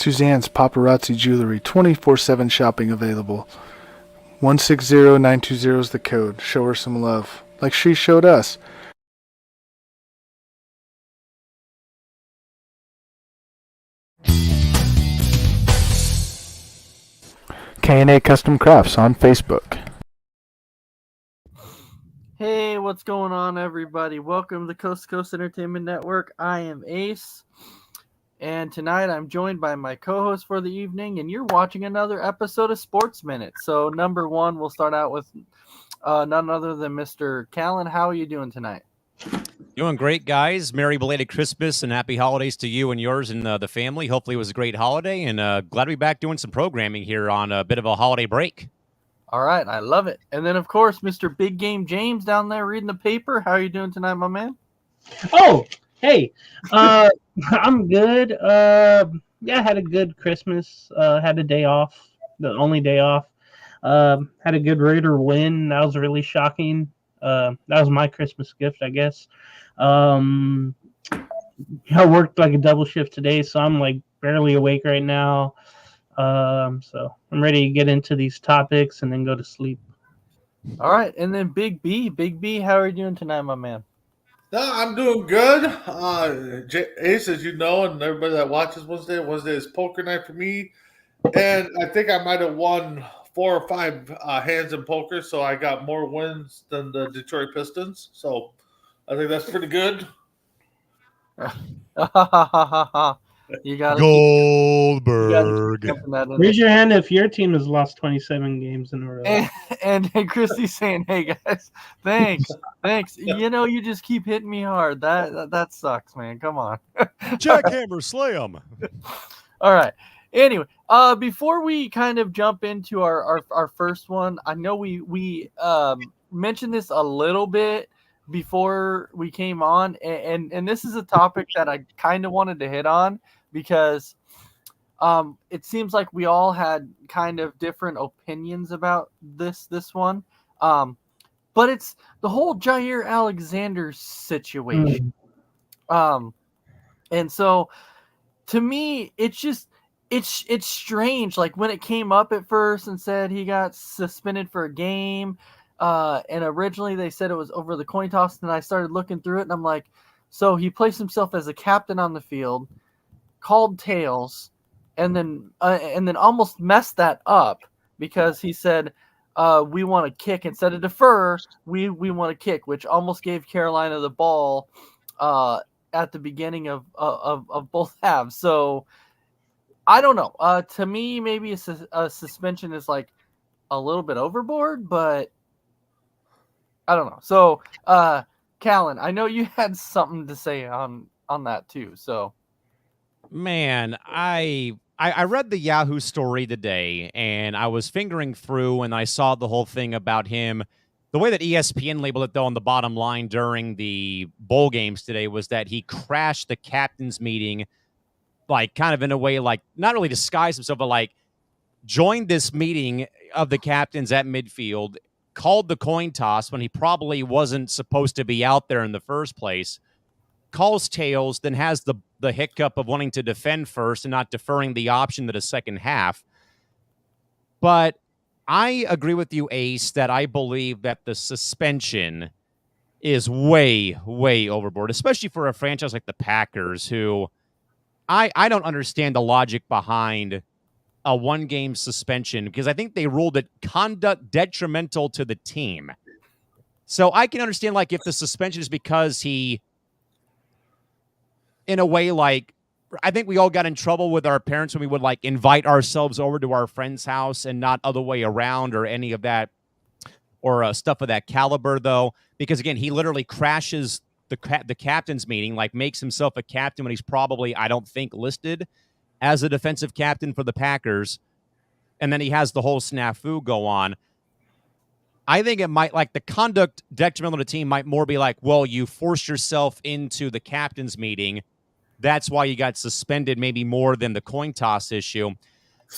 Suzanne's Paparazzi Jewelry, 24/7 shopping available. 160920 is the code. Show her some love, like she showed us. K&A Custom Crafts on Facebook. Hey, what's going on, everybody? Welcome to the Coast to Coast Entertainment Network. I am Ace, and tonight I'm joined by my co-host for the evening, and you're watching another episode of Sports Minute. So, number one, we'll start out with none other than Mr. Callan. How are you doing tonight? Doing great, guys. Merry belated Christmas and happy holidays to you and yours and the family. Hopefully it was a great holiday, and glad to be back doing some programming here on a bit of a holiday break. All right, I love it. And then, of course, Mr. Big Game James down there reading the paper. How are you doing tonight, my man? Oh, hey, I'm good. Yeah, I had a good Christmas. Had a day off, the only day off. Had a good Raider win. That was really shocking. That was my Christmas gift, I guess. I worked like a double shift today, so I'm like barely awake right now. So I'm ready to get into these topics and then go to sleep. All right, and then Big B, how are you doing tonight, my man? No, I'm doing good. Ace, as you know, and everybody that watches Wednesday is poker night for me. And I think I might have won 4 or 5 hands in poker, so I got more wins than the Detroit Pistons. So I think that's pretty good. You got Goldberg. Raise your hand if your team has lost 27 games in a row. And Christy's saying, "Hey guys, thanks. You know, you just keep hitting me hard. That sucks, man. Come on." Jackhammer, slay 'em. All right. Anyway, before we kind of jump into our first one, I know we mentioned this a little bit before we came on, and this is a topic that I kind of wanted to hit on because it seems like we all had kind of different opinions about this one. But it's the whole Jair Alexander situation. And so to me, it's strange. Like when it came up at first and said he got suspended for a game, and originally they said it was over the coin toss, and I started looking through it, and I'm like, so he placed himself as a captain on the field, called tails, and then almost messed that up because he said, we want to kick instead of defer. We want to kick, which almost gave Carolina the ball at the beginning of both halves. So I don't know. To me, maybe a suspension is like a little bit overboard, but I don't know. So, Callan, I know you had something to say on that too. So, Man, I read the Yahoo story today, and I was fingering through, and I saw the whole thing about him. The way that ESPN labeled it, though, on the bottom line during the bowl games today was that he crashed the captain's meeting, like kind of in a way, like not really disguised himself, but like joined this meeting of the captains at midfield, called the coin toss when he probably wasn't supposed to be out there in the first place, calls tails, then has the hiccup of wanting to defend first and not deferring the option to the second half. But I agree with you, Ace, that I believe that the suspension is way, way overboard, especially for a franchise like the Packers, who I don't understand the logic behind a one-game suspension, because I think they ruled it conduct detrimental to the team. So I can understand, like, if the suspension is because he, in a way, like, I think we all got in trouble with our parents when we would, like, invite ourselves over to our friend's house and not other way around or any of that, or stuff of that caliber, though, because, again, he literally crashes the captain's meeting, like, makes himself a captain when he's probably, I don't think, listed as a defensive captain for the Packers, and then he has the whole snafu go on. I think it might, like, the conduct detrimental to the team might more be like, well, you forced yourself into the captain's meeting. That's why you got suspended, maybe more than the coin toss issue.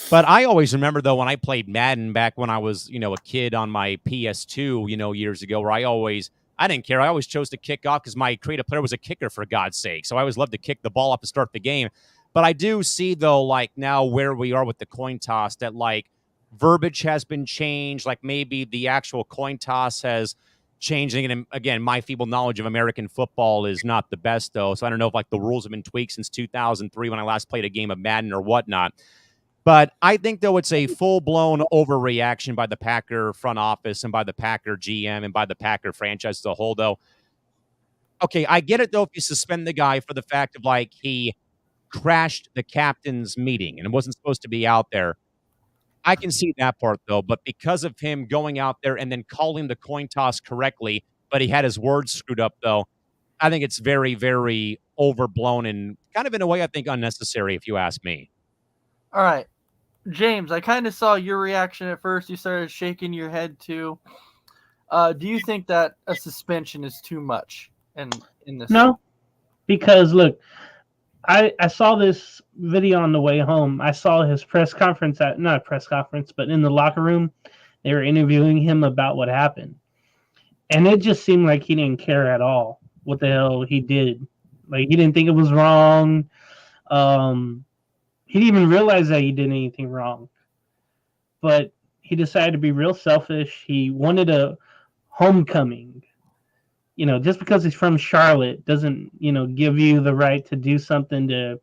But I always remember, though, when I played Madden back when I was, a kid on my PS2, years ago, where I didn't care. I always chose to kick off because my creative player was a kicker, for God's sake. So I always loved to kick the ball off to start the game. But I do see, though, like now where we are with the coin toss, that like verbiage has been changed. Like maybe the actual coin toss has changed. And again, my feeble knowledge of American football is not the best, though. So I don't know if like the rules have been tweaked since 2003 when I last played a game of Madden or whatnot. But I think, though, it's a full-blown overreaction by the Packer front office and by the Packer GM and by the Packer franchise as a whole, though. Okay, I get it, though, if you suspend the guy for the fact of, like, he crashed the captain's meeting and wasn't supposed to be out there. I can see that part, though, but because of him going out there and then calling the coin toss correctly, but he had his words screwed up, though, I think it's very, very overblown and kind of in a way I think unnecessary, if you ask me. All right, James, I kind of saw your reaction at first. You started shaking your head too. Do you think that a suspension is too much in this? No, because look, I saw this video on the way home. I saw his press conference not a press conference, but in the locker room, they were interviewing him about what happened. And it just seemed like he didn't care at all what the hell he did. Like he didn't think it was wrong. He didn't even realize that he did anything wrong. But he decided to be real selfish. He wanted a homecoming. Just because he's from Charlotte doesn't, give you the right to do something to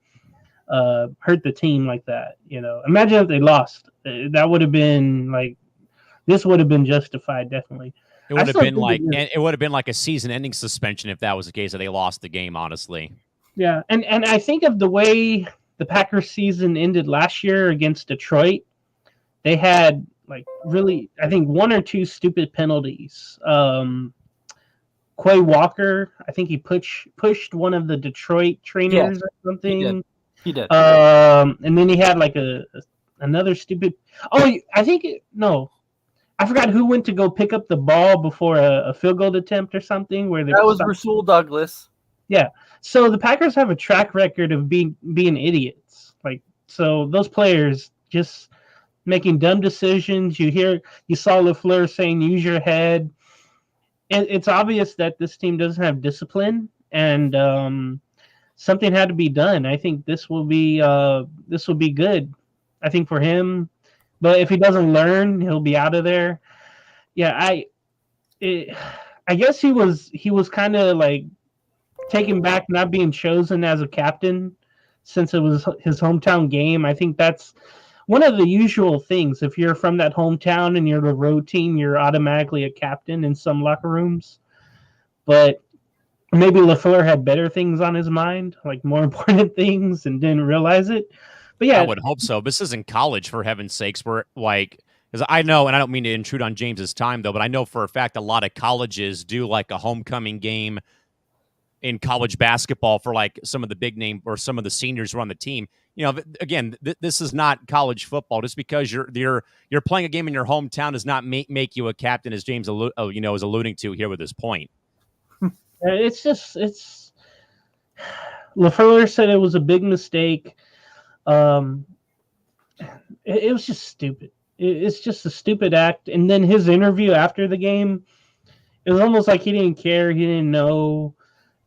hurt the team like that. Imagine if they lost. That would have been this would have been justified, definitely. It would have been like a season-ending suspension if that was the case, if they lost the game, honestly. Yeah, and I think of the way the Packers season ended last year against Detroit. They had really, I think, one or two stupid penalties. Quay Walker, I think he pushed one of the Detroit trainers or something. He did. And then he had another stupid. Oh, I forgot who went to go pick up the ball before a field goal attempt or something. That was Rasul Douglas. Yeah. So the Packers have a track record of being idiots. So those players just making dumb decisions. You saw LaFleur saying, "Use your head." It's obvious that this team doesn't have discipline, and something had to be done. I think this will be good. I think for him, but if he doesn't learn, he'll be out of there. Yeah, I guess he was kind of taken back not being chosen as a captain since it was his hometown game. I think that's one of the usual things. If you're from that hometown and you're the road team, you're automatically a captain in some locker rooms. But maybe LaFleur had better things on his mind, more important things, and didn't realize it. But yeah, I would hope so. This isn't college, for heaven's sakes. We're because I know, and I don't mean to intrude on James's time, though, but I know for a fact a lot of colleges do a homecoming game in college basketball for some of the big name or some of the seniors who are on the team. Again, this is not college football. Just because you're playing a game in your hometown does not make you a captain, as James is alluding to here with his point. It's LaFleur said it was a big mistake. It was just stupid. It's just a stupid act. And then his interview after the game, it was almost like he didn't care. He didn't know.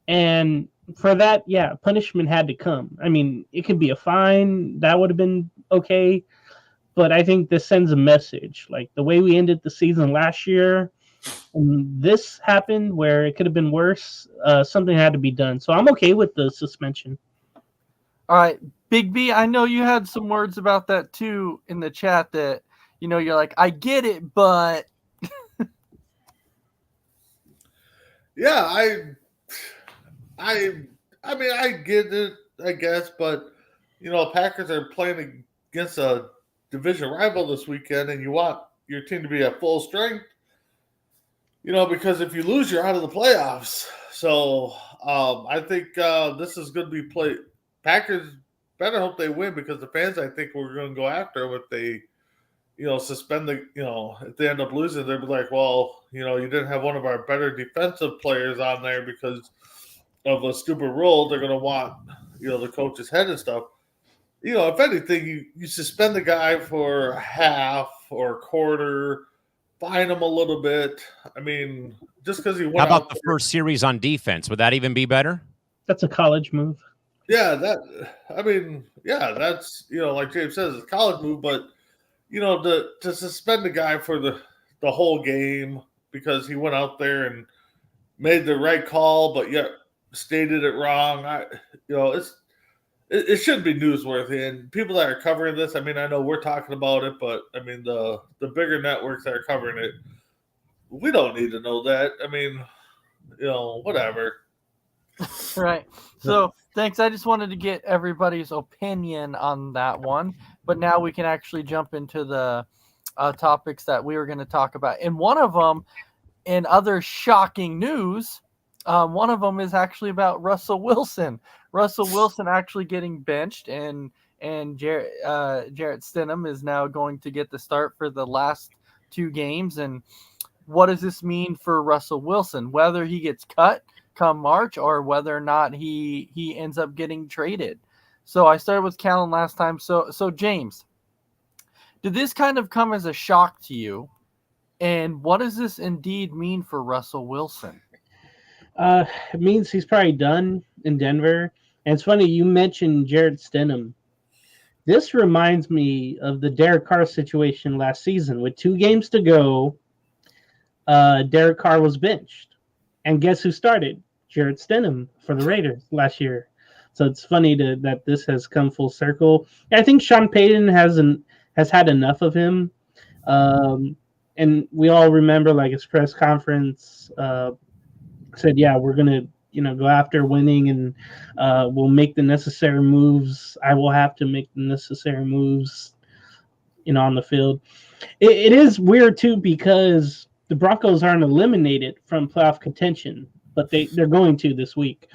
And for that, yeah, punishment had to come. I mean, it could be a fine. That would have been okay. But I think this sends a message. The way we ended the season last year, and this happened where it could have been worse. Something had to be done. So I'm okay with the suspension. All right, Big B, I know you had some words about that too in the chat that, you're like, I get it, but. Yeah, I mean, I get it, I guess, but, Packers are playing against a division rival this weekend, and you want your team to be at full strength, because if you lose, you're out of the playoffs. So I think this is going to be played. Packers better hope they win, because the fans, I think, we're going to go after them if they, suspend the, if they end up losing, they'll be like, well, you didn't have one of our better defensive players on there because of a stupid rule. They're going to want, the coach's head and stuff. If anything, you suspend the guy for half or a quarter, fine him a little bit. I mean, just because he went How about out the first series on defense? Would that even be better? That's a college move. Yeah, that's like James says, it's a college move, but to suspend the guy for the whole game because he went out there and made the right call, but yet stated it wrong. It should be newsworthy, and people that are covering this. I mean, I know we're talking about it, but I mean the bigger networks that are covering it, we don't need to know that. I mean, whatever. Right. So thanks. I just wanted to get everybody's opinion on that one. But now we can actually jump into the topics that we were going to talk about. And one of them, in other shocking news, one of them is actually about Russell Wilson. Russell Wilson actually getting benched, and Jarrett Stidham is now going to get the start for the last 2 games. And what does this mean for Russell Wilson? Whether he gets cut come March or whether or not he ends up getting traded. So I started with Callan last time. So James, did this kind of come as a shock to you? And what does this indeed mean for Russell Wilson? It means he's probably done in Denver. And it's funny, you mentioned Jarrett Stidham. This reminds me of the Derek Carr situation last season. With 2 games to go, Derek Carr was benched. And guess who started? Jarrett Stidham for the Raiders last year. So it's funny that this has come full circle. I think Sean Payton has had enough of him. And we all remember, like, his press conference said, yeah, we're going to go after winning, and we'll make the necessary moves. I will have to make the necessary moves, on the field. It is weird, too, because the Broncos aren't eliminated from playoff contention, but they're going to this week.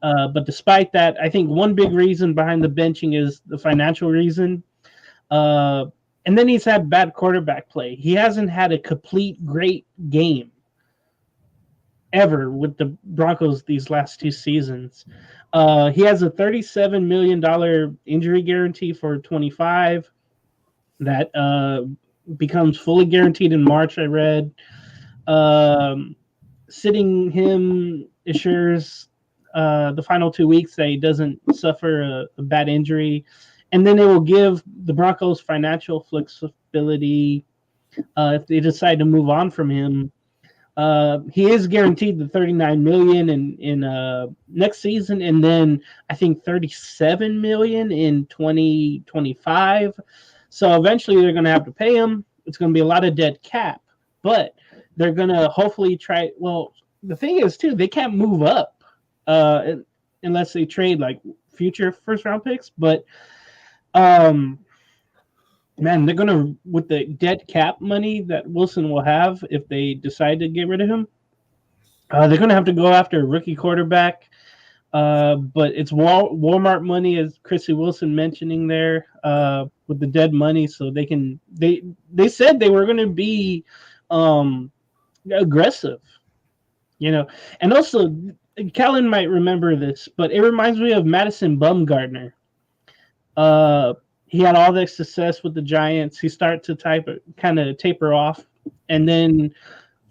But despite that, I think one big reason behind the benching is the financial reason. And then he's had bad quarterback play. He hasn't had a complete great game ever with the Broncos these last 2 seasons. He has a $37 million injury guarantee for 25 that becomes fully guaranteed in March, I read. Sitting him assures the final 2 weeks that he doesn't suffer a bad injury. And then it will give the Broncos financial flexibility if they decide to move on from him. He is guaranteed the $39 million in next season, and then I think $37 million in 2025. So eventually they're going to have to pay him. It's going to be a lot of dead cap, but they're going to hopefully try. Well, the thing is too, they can't move up unless they trade like future first round picks. But man, they're going to, with the dead cap money that Wilson will have if they decide to get rid of him, they're going to have to go after a rookie quarterback. But it's Walmart money, as Chrissy Wilson mentioning there, with the dead money. So they said they were going to be aggressive, and also Callan might remember this, but it reminds me of Madison Bumgarner. He had all the success with the Giants. He started to kind of taper off, and then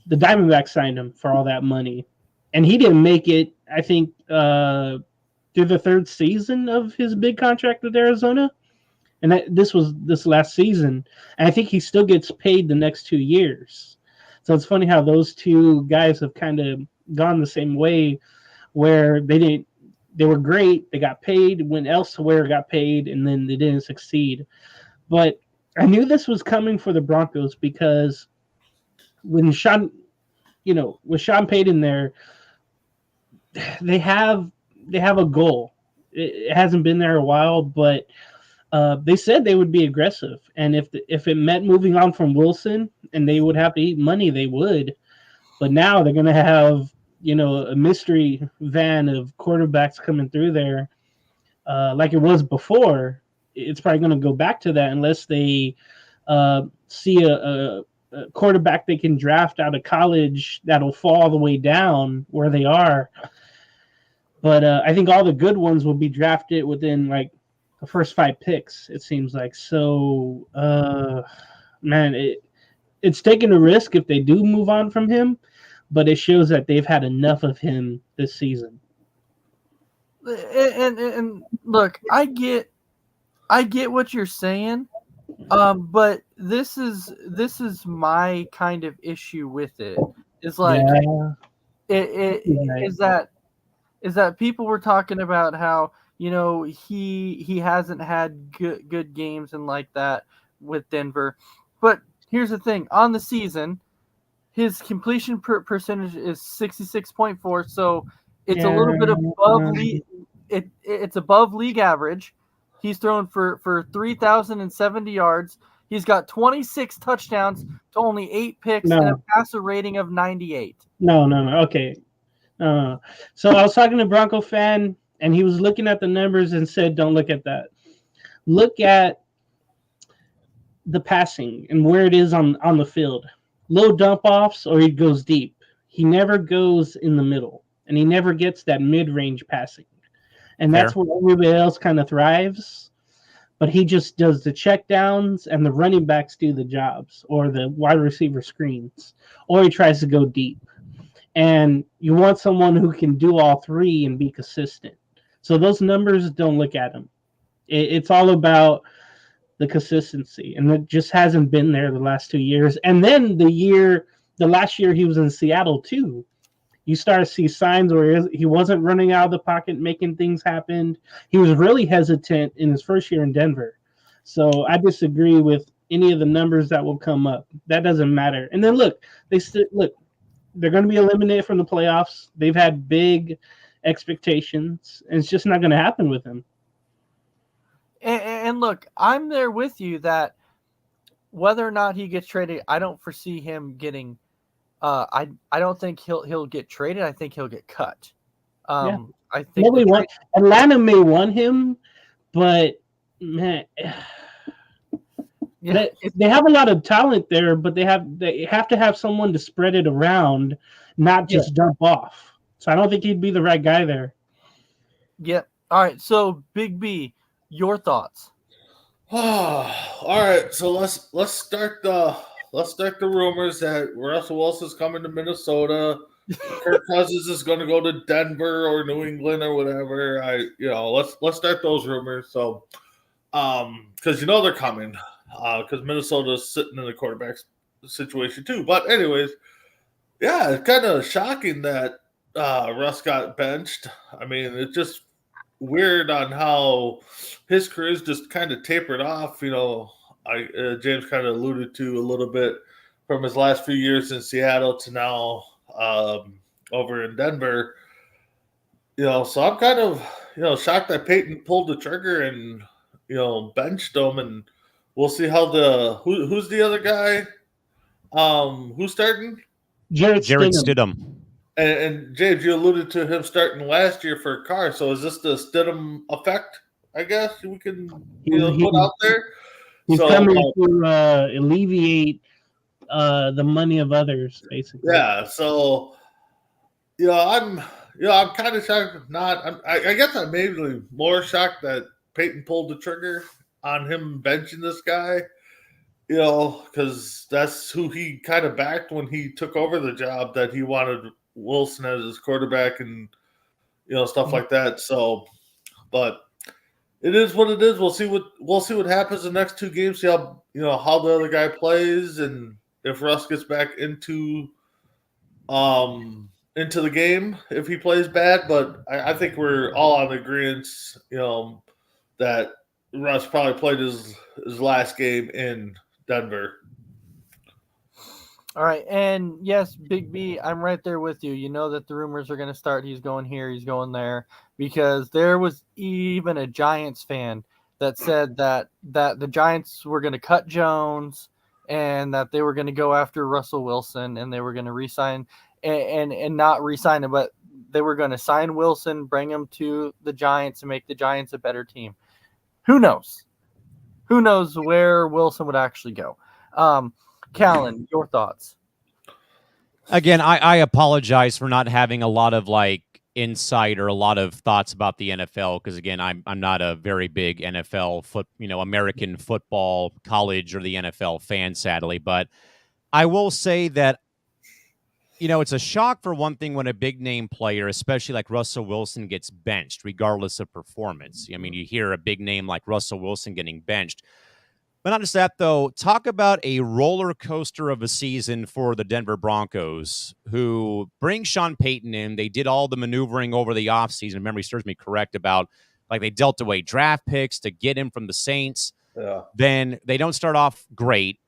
the Diamondbacks signed him for all that money, and he didn't make it, I think, through the 3rd season of his big contract with Arizona, and this was this last season, and I think he still gets paid the next 2 years. So it's funny how those 2 guys have kind of gone the same way, where they were great, they got paid, went elsewhere, got paid, and then they didn't succeed. But I knew this was coming for the Broncos because with Sean Payton there, they have a goal. It hasn't been there a while, but they said they would be aggressive, and if it meant moving on from Wilson and they would have to eat money, they would. But now they're going to have a mystery van of quarterbacks coming through there, like it was before. It's probably going to go back to that unless they see a quarterback they can draft out of college that'll fall all the way down where they are. But I think all the good ones will be drafted within like the first 5 picks, it seems like. So, man, it's taking a risk if they do move on from him, but it shows that they've had enough of him this season. And look, I get what you're saying, but this is my kind of issue with it. Is like Yeah. it Right. is that people were talking about how he hasn't had good games and like that with Denver, but here's the thing: on the season, his completion percentage is 66.4, so it's a little bit above it's above league average. He's thrown for 3,070 yards. He's got 26 touchdowns to only 8 picks and a No, passer rating of 98. no. Okay. So I was talking to Bronco fan, and he was looking at the numbers and said, "Don't look at that. Look at the passing and where it is on the field. Low dump offs, or he goes deep. He never goes in the middle, and he never gets that mid range passing. And that's Fair. where everybody else kind of thrives. But he just does the check downs, and the running backs do the jobs, or the wide receiver screens, or he tries to go deep. And you want someone who can do all three and be consistent. So those numbers, don't look at them. It's all about the consistency, and it just hasn't been there the last 2 years. And then the last year he was in Seattle too. You start to see signs where he wasn't running out of the pocket, making things happen. He was really hesitant in his first year in Denver. So I disagree with any of the numbers that will come up. That doesn't matter. And then look, they're going to be eliminated from the playoffs. They've had big expectations, and it's just not going to happen with him. And look, I'm there with you that whether or not he gets traded, I don't foresee him getting. I don't think he'll get traded. I think he'll get cut. Yeah. I think Atlanta may want him, but man, yeah, they have a lot of talent there, but they have to have someone to spread it around, not just dump off. So I don't think he'd be the right guy there. yeah. All right. So Big B, your thoughts? All right, so let's start the rumors that Russell Wilson's coming to Minnesota. Kirk Cousins is going to go to Denver or New England or whatever. Let's start those rumors. So, because they're coming, because Minnesota's sitting in the quarterback situation too. But anyways, yeah, it's kind of shocking that Russ got benched. I mean, it's just weird on how his career's just kind of tapered off. James kind of alluded to a little bit from his last few years in Seattle to now over in Denver. So I'm kind of shocked that Peyton pulled the trigger and benched him, and we'll see how who's the other guy who's starting. Jarrett Stidham. And James, you alluded to him starting last year for Carr. So is this the Stidham effect? I guess we can put out there. He's coming to alleviate the money of others, basically. Yeah. So I'm kind of shocked. I guess I'm maybe more shocked that Peyton pulled the trigger on him benching this guy. Because that's who he kind of backed when he took over the job, that he wanted Wilson as his quarterback and stuff like that. So, but it is what it is. We'll see what happens in the next two games. See how how the other guy plays, and if Russ gets back into the game, if he plays bad. But I think we're all on agreement, that Russ probably played his last game in Denver. All right, and yes, Big B, I'm right there with you. You know that the rumors are going to start. He's going here, he's going there, because there was even a Giants fan that said that the Giants were going to cut Jones and that they were going to go after Russell Wilson and they were going to re-sign and not re-sign him, but they were going to sign Wilson, bring him to the Giants and make the Giants a better team. Who knows? Who knows where Wilson would actually go? Callan, your thoughts? Again, I apologize for not having a lot of insight or a lot of thoughts about the NFL, because again, I'm not a very big NFL American football, college, or the NFL fan, sadly. But I will say that It's a shock for one thing when a big name player, especially like Russell Wilson, gets benched, regardless of performance. I mean, you hear a big name like Russell Wilson getting benched. But not just that, though. Talk about a roller coaster of a season for the Denver Broncos, who bring Sean Payton in. They did all the maneuvering over the offseason. If memory serves me correct about, like, they dealt away draft picks to get him from the Saints. Yeah. Then they don't start off great.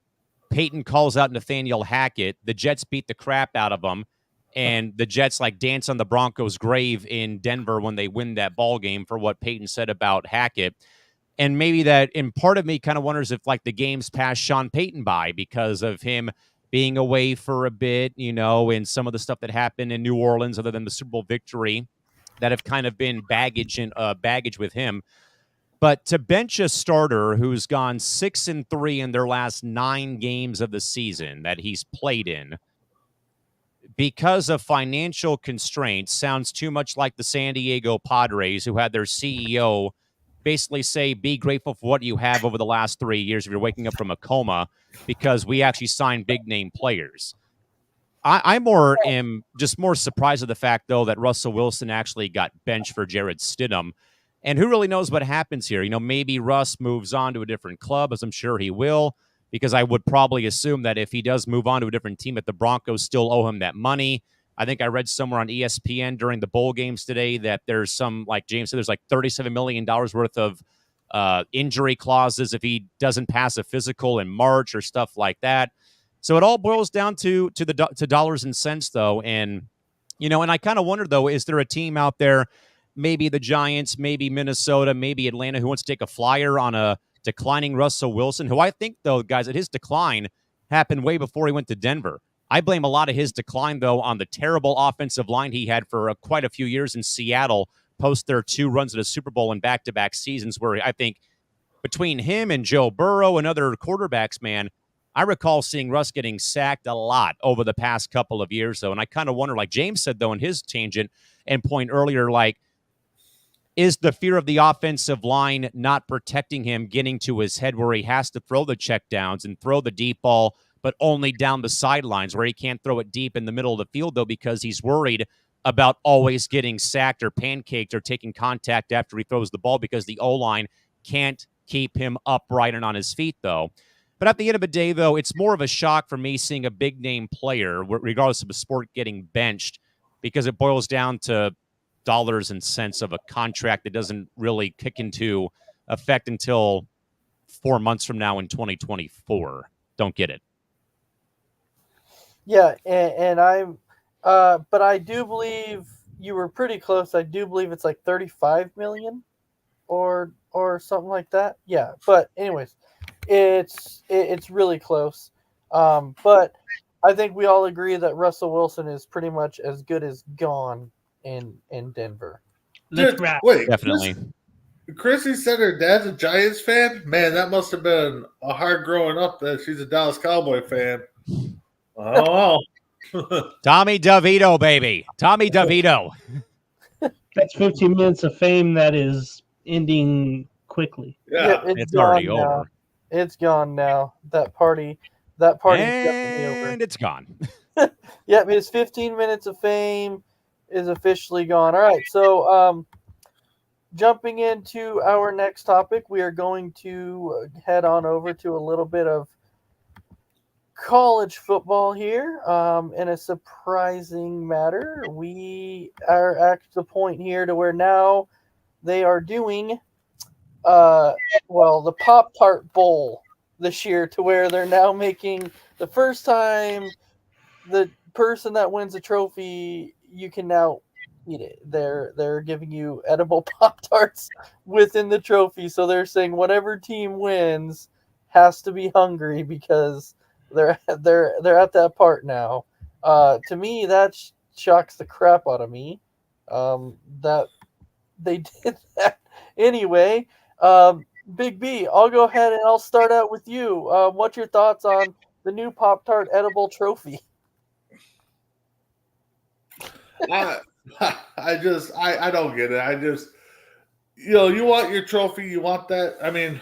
Peyton calls out Nathaniel Hackett. The Jets beat the crap out of them. And the Jets like dance on the Broncos' grave in Denver when they win that ball game for what Peyton said about Hackett. And maybe that, and part of me kind of wonders if like the games passed Sean Payton by because of him being away for a bit, and some of the stuff that happened in New Orleans, other than the Super Bowl victory, that have kind of been baggage with him. But to bench a starter who's gone 6-3 in their last 9 games of the season that he's played in because of financial constraints sounds too much like the San Diego Padres, who had their CEO basically say, be grateful for what you have over the last 3 years if you're waking up from a coma, because we actually signed big name players. I am just more surprised at the fact, though, that Russell Wilson actually got benched for Jarrett Stidham. And who really knows what happens here? Maybe Russ moves on to a different club, as I'm sure he will, because I would probably assume that if he does move on to a different team, that the Broncos still owe him that money. I think I read somewhere on ESPN during the bowl games today that there's some, like James said, there's like $37 million worth of injury clauses if he doesn't pass a physical in March or stuff like that. So it all boils down to dollars and cents, though. And, and I kind of wonder, though, is there a team out there, maybe the Giants, maybe Minnesota, maybe Atlanta, who wants to take a flyer on a declining Russell Wilson, who I think, though, guys, that his decline happened way before he went to Denver. I blame a lot of his decline, though, on the terrible offensive line he had for quite a few years in Seattle post their 2 runs at a Super Bowl in back-to-back seasons, where I think between him and Joe Burrow and other quarterbacks, man, I recall seeing Russ getting sacked a lot over the past couple of years, though. And I kind of wonder, like James said, though, in his tangent and point earlier, like, is the fear of the offensive line not protecting him getting to his head where he has to throw the checkdowns and throw the deep ball, but only down the sidelines where he can't throw it deep in the middle of the field, though, because he's worried about always getting sacked or pancaked or taking contact after he throws the ball because the O-line can't keep him upright and on his feet, though. But at the end of the day, though, it's more of a shock for me seeing a big-name player, regardless of the sport, getting benched, because it boils down to dollars and cents of a contract that doesn't really kick into effect until 4 months from now in 2024. Don't get it. Yeah, and I'm, but I do believe you were pretty close. I do believe it's like 35 million or something like that. Yeah, but anyways, it's really close. But I think we all agree that Russell Wilson is pretty much as good as gone in Denver. Let's wrap. Wait, Definitely. Chrissy said her dad's a Giants fan. Man, that must have been a hard growing up that she's a Dallas Cowboy fan. Oh, Tommy DeVito, baby. Tommy DeVito. That's 15 minutes of fame that is ending quickly. yeah. It's already gone now. over. It's gone now. That party is definitely over. And it's gone. Yep, his 15 minutes of fame is officially gone. All right, so jumping into our next topic, we are going to head on over to a little bit of college football here. In a surprising matter, we are at the point here to where now they are doing the Pop-Tart Bowl this year, to where they're now making the first time the person that wins a trophy, you can now eat it. They're giving you edible Pop-Tarts within the trophy. So they're saying whatever team wins has to be hungry, because they're at that part now. To me, that shocks the crap out of me. That they did that anyway. Big B, I'll go ahead and I'll start out with you. What's your thoughts on the new Pop-Tart edible trophy? I don't get it. I just, you want your trophy, you want that. I mean,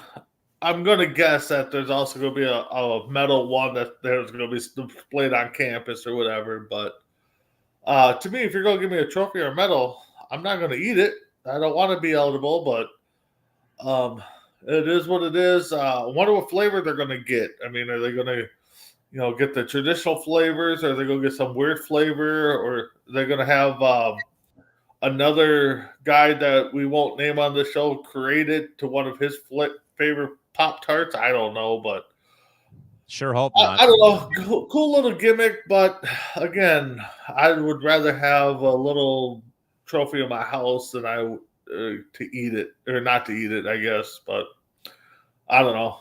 I'm going to guess that there's also going to be a metal one that there's going to be displayed on campus or whatever. But To me, if you're going to give me a trophy or a medal, I'm not going to eat it. I don't want to be eligible, but it is what it is. I wonder what flavor they're going to get. I mean, are they going to, get the traditional flavors, or are they going to get some weird flavor, or they're going to have another guy that we won't name on the show create it to one of his favorite Pop Tarts? I don't know, but Sure hope not. I don't know. Cool little gimmick, but again, I would rather have a little trophy in my house than to eat it or not to eat it, I guess. But I don't know.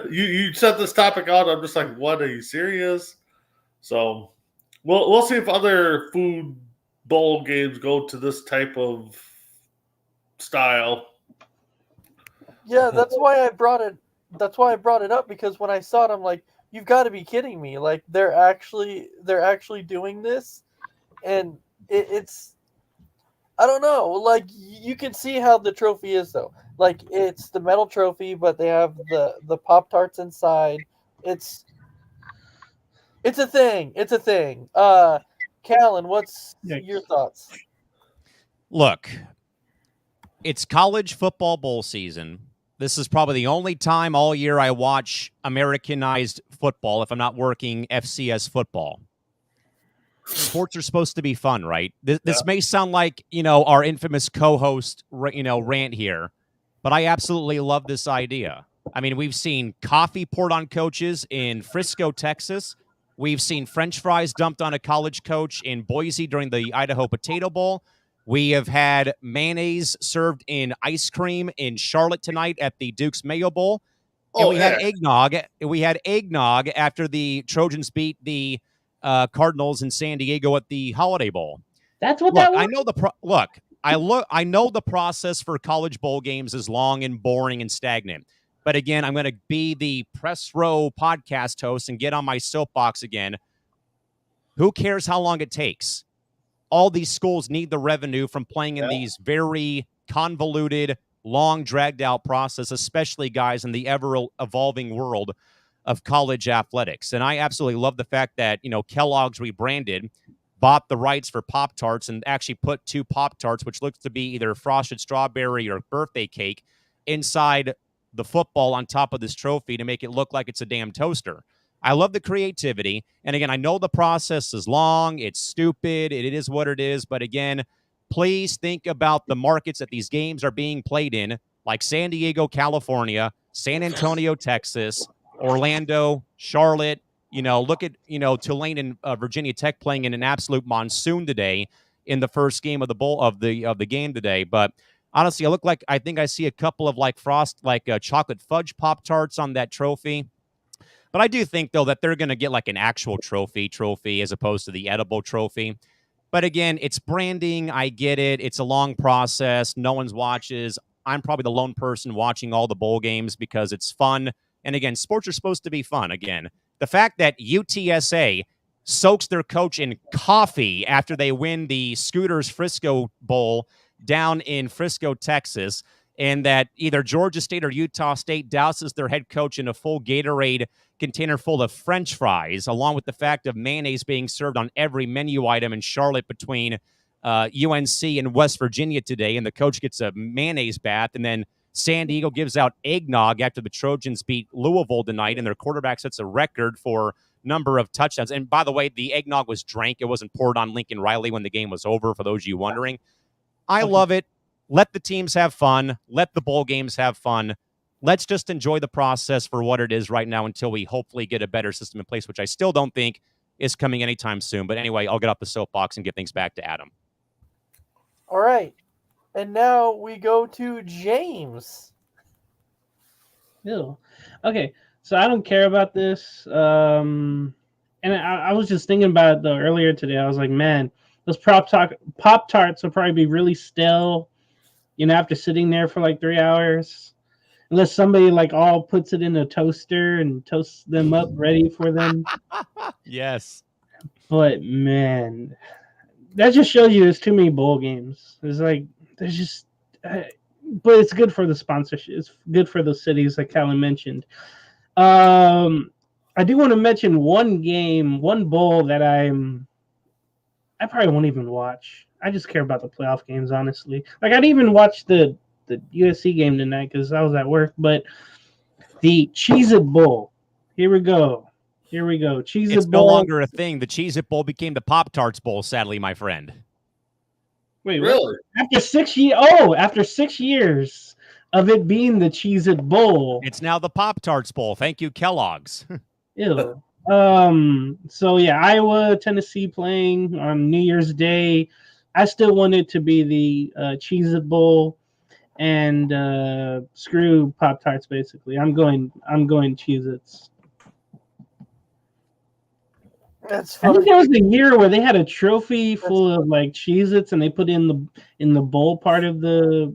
You set this topic out. I'm just like, what? Are you serious? So we'll see if other food bowl games go to this type of style. Yeah, that's why I brought it. That's why I brought it up, because when I saw it, I'm like, "You've got to be kidding me!" Like they're actually doing this, and it's I don't know. Like you can see how the trophy is though. Like it's the metal trophy, but they have the Pop Tarts inside. It's a thing. It's a thing. Callan, what's your thoughts? Look, it's college football bowl season. This is probably the only time all year I watch Americanized football if I'm not working FCS football. Sports are supposed to be fun, right? This may sound like, our infamous co-host, rant here, but I absolutely love this idea. I mean, we've seen coffee poured on coaches in Frisco, Texas. We've seen French fries dumped on a college coach in Boise during the Idaho Potato Bowl. We have had mayonnaise served in ice cream in Charlotte tonight at the Duke's Mayo Bowl. And we had eggnog. We had eggnog after the Trojans beat the Cardinals in San Diego at the Holiday Bowl. That's what that was? I know the process for college bowl games is long and boring and stagnant. But again, I'm going to be the press row podcast host and get on my soapbox again. Who cares how long it takes? All these schools need the revenue from playing in these very convoluted, long, dragged-out process, especially, guys, in the ever-evolving world of college athletics. And I absolutely love the fact that, Kellogg's rebranded, bought the rights for Pop-Tarts, and actually put 2 Pop-Tarts, which looks to be either frosted strawberry or birthday cake, inside the football on top of this trophy to make it look like it's a damn toaster. I love the creativity. And again, I know the process is long. It's stupid. It is what it is. But again, please think about the markets that these games are being played in, like San Diego, California, San Antonio, Texas, Orlando, Charlotte. Look at, Tulane and Virginia Tech playing in an absolute monsoon today in the first game of the bowl of the game today. But honestly, I think I see a couple of chocolate fudge Pop-Tarts on that trophy. But I do think, though, that they're going to get like an actual trophy as opposed to the edible trophy. But again, it's branding. I get it. It's a long process. No one's watches. I'm probably the lone person watching all the bowl games because it's fun. And again, sports are supposed to be fun. Again, the fact that UTSA soaks their coach in coffee after they win the Scooters Frisco Bowl down in Frisco, Texas, and that either Georgia State or Utah State douses their head coach in a full Gatorade container full of French fries, along with the fact of mayonnaise being served on every menu item in Charlotte between UNC and West Virginia today, and the coach gets a mayonnaise bath, and then San Diego gives out eggnog after the Trojans beat Louisville tonight, and their quarterback sets a record for number of touchdowns. And by the way, the eggnog was drank. It wasn't poured on Lincoln Riley when the game was over, for those of you wondering. I love it. Let the teams have fun. Let the bowl games have fun. Let's just enjoy the process for what it is right now until we hopefully get a better system in place, which I still don't think is coming anytime soon. But anyway, I'll get off the soapbox and get things back to Adam. All right. And now we go to James. Ew. Okay, so I don't care about this. And I was just thinking about it, though, earlier today. I was like, man, those Pop-Tarts will probably be really stale, after sitting there for like 3 hours. Unless somebody all puts it in a toaster and toasts them up ready for them. Yes. But man, that just shows you there's too many bowl games. There's just, but it's good for the sponsorship. It's good for the cities, like Callan mentioned. I do want to mention one bowl that I'm I probably won't even watch. I just care about the playoff games, honestly. Like, I didn't even watch the USC game tonight because I was at work. But the Cheez-It Bowl. Here we go. Cheez-It It's no Bowl. longer a thing. The Cheez-It Bowl became the Pop-Tarts Bowl, sadly, my friend. Wait, what? Really? After 6 years of it being the Cheez-It Bowl. It's now the Pop-Tarts Bowl. Thank you, Kellogg's. Ew. So yeah, Iowa, Tennessee playing on New Year's Day. I still want it to be the Cheez-It Bowl, and screw Pop Tarts. Basically, I'm going Cheez-Its. That's I think funny. there was a year where they had a trophy full of like Cheez-Its, and they put in the bowl part of the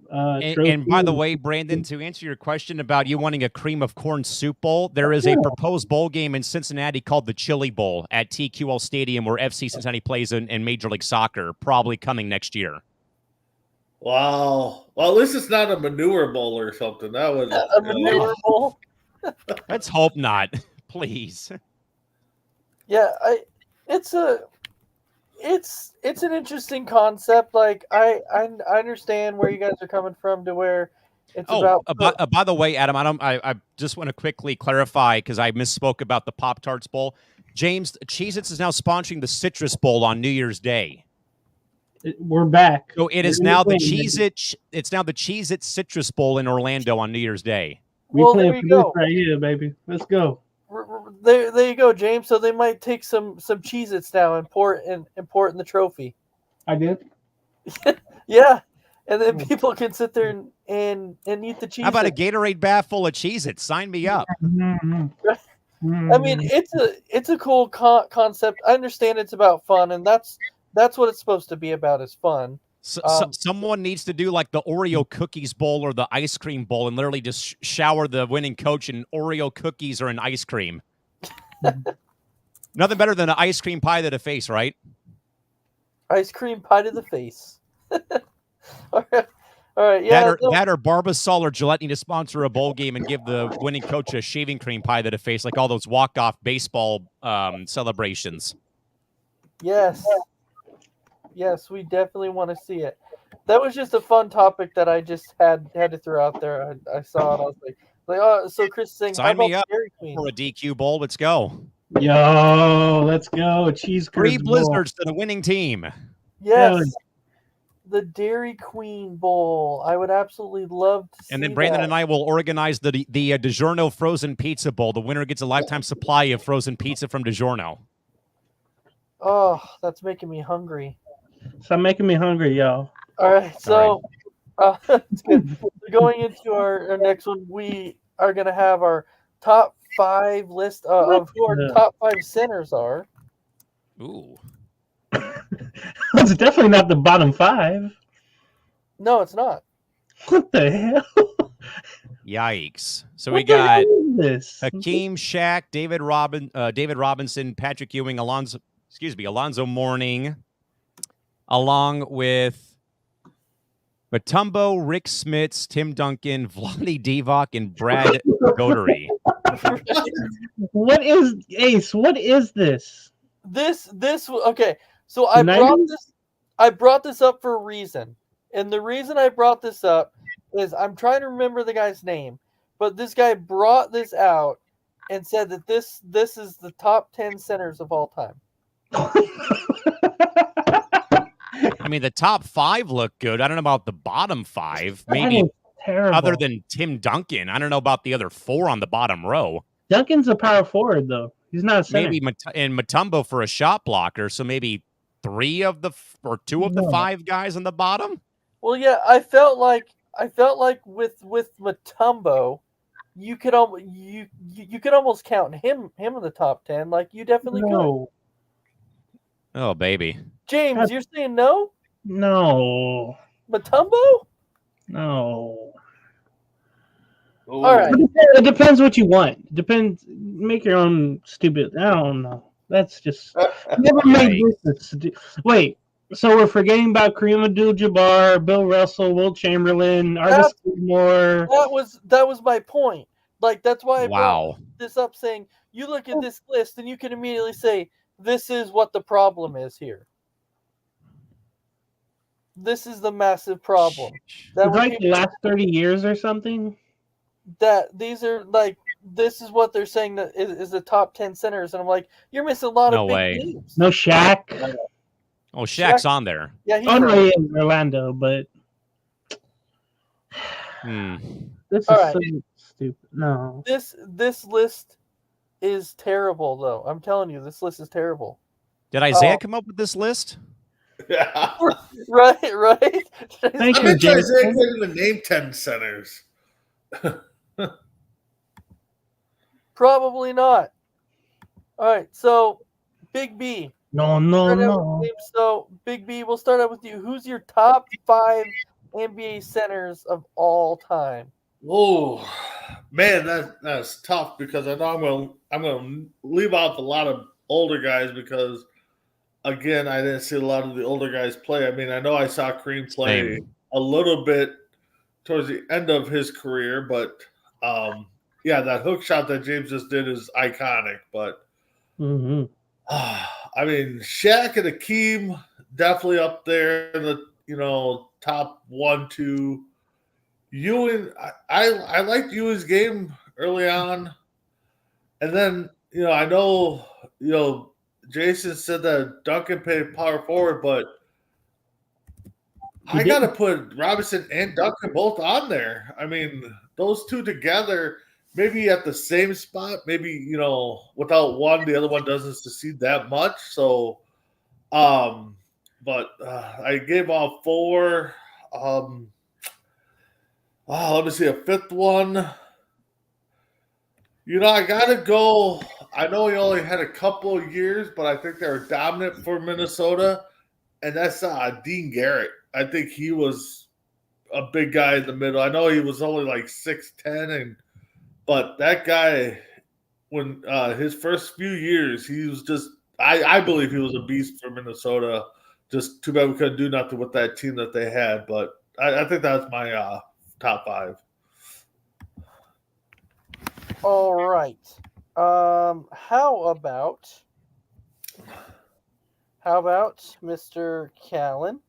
trophy. And by the way, Brandon, to answer your question about you wanting a cream of corn soup bowl, there is a proposed bowl game in Cincinnati called the Chili Bowl at TQL Stadium where FC Cincinnati plays in Major League Soccer, probably coming next year. Wow. Well, at least it's not a manure bowl or something. That would A manure bowl. Let's hope not, please. Yeah, it's an interesting concept. Like I understand where you guys are coming from to where it's by the way, Adam, I just want to quickly clarify because I misspoke about the Pop-Tarts Bowl. James, Cheez-Its is now sponsoring the Citrus Bowl on New Year's Day. We're back. So it is now the Cheez-It Citrus Bowl in Orlando on New Year's Day. We playing for this right here, baby. Let's go. There you go, James. So they might take some Cheez-Its now and pour it in the trophy. I did. Yeah, and then people can sit there and eat the Cheez-Its. How about a Gatorade bath full of Cheez-Its? Sign me up. I mean, it's a cool concept. I understand it's about fun, and that's what it's supposed to be about, is fun. Someone needs to do like the Oreo cookies bowl or the ice cream bowl and literally just shower the winning coach in Oreo cookies or an ice cream. Nothing better than an ice cream pie to the face, right? Ice cream pie to the face. All right. Yeah. That or Barbasol or Gillette need to sponsor a bowl game and give the winning coach a shaving cream pie to the face, like all those walk-off baseball celebrations. Yes, we definitely want to see it. That was just a fun topic that I just had to throw out there. I saw it. I was like, oh, so Chris is saying, sign me up Dairy Queen for a DQ bowl. Let's go. Yo, let's go. Cheese Free Curds blizzards to the winning team. Yes, the Dairy Queen Bowl. I would absolutely love to see. And then Brandon and I will organize the DiGiorno frozen pizza bowl. The winner gets a lifetime supply of frozen pizza from DiGiorno. Oh, that's making me hungry. Stop making me hungry, y'all. All right, so it's good. Going into our next one, we are going to have our top 5 list of who our top 5 centers are. Ooh. It's definitely not the bottom 5. No, it's not. What the hell? Yikes. So What we got this? Hakeem, Shaq, David Robinson, Patrick Ewing, Alonzo Mourning, along with Mutombo, Rick Smits, Tim Duncan, Vlade Divac, and Brad Godery. What is Ace? What is this? This okay. So I brought this up for a reason. And the reason I brought this up is I'm trying to remember the guy's name, but this guy brought this out and said that this is the top 10 centers of all time. I mean, the top 5 look good. I don't know about the bottom 5. Maybe other than Tim Duncan. I don't know about the other 4 on the bottom row. Duncan's a power forward, though. He's not a center. Maybe Mutombo for a shot blocker. So maybe 2 of the 5 guys on the bottom. Well, yeah, I felt like with Mutombo, you could almost count him in the top 10. Like you definitely could. Oh, baby. James, you're saying no? No. Mutombo? No. All right. It depends what you want. Depends. Make your own stupid. I don't know. That's just never made this. Wait. So we're forgetting about Kareem Abdul-Jabbar, Bill Russell, Will Chamberlain, Artis Gilmore. That was my point. Like that's why I brought Wow. this up, saying you look at this list and you can immediately say this is what the problem is here. this is the massive problem. That It's when like the people, last 30 years or something. that these are like, this is what they're saying that is the top 10 centers, and I'm like, you're missing a lot No of big way. names. No Shaq. Oh, Shaq's on there. Yeah, he's Oh no, right. he is Orlando, but this is All right. so stupid. No. This list is terrible, though. I'm telling you, this list is terrible. Did Isaiah come up with this list? Yeah. Right. Thank I you, bet you Isaiah Jason. couldn't even name 10 centers. Probably not. All right, so Big B. No. So Big B, we'll start out with you. Who's your top 5 NBA centers of all time? Oh man, that's tough because I know I'm gonna leave out a lot of older guys because again I didn't see a lot of the older guys play. I mean I know I saw Kareem play a little bit towards the end of his career, but yeah, that hook shot that James just did is iconic. But I mean Shaq and Hakeem definitely up there in the top 1, 2. Ewing, I liked Ewing's game early on, and then I know Jason said that Duncan played power forward, but I got to put Robinson and Duncan both on there. I mean, those two together, maybe at the same spot, maybe without one, the other one doesn't succeed that much. So, but I gave off 4. Let me see a 5th one. I gotta go. I know he only had a couple of years, but I think they were dominant for Minnesota, and that's Dean Garrett. I think he was a big guy in the middle. I know he was only like 6'10", but that guy, when his first few years, he was just. I believe he was a beast for Minnesota. Just too bad we couldn't do nothing with that team that they had, but I think that's my top 5. All right. How about Mr. Callen?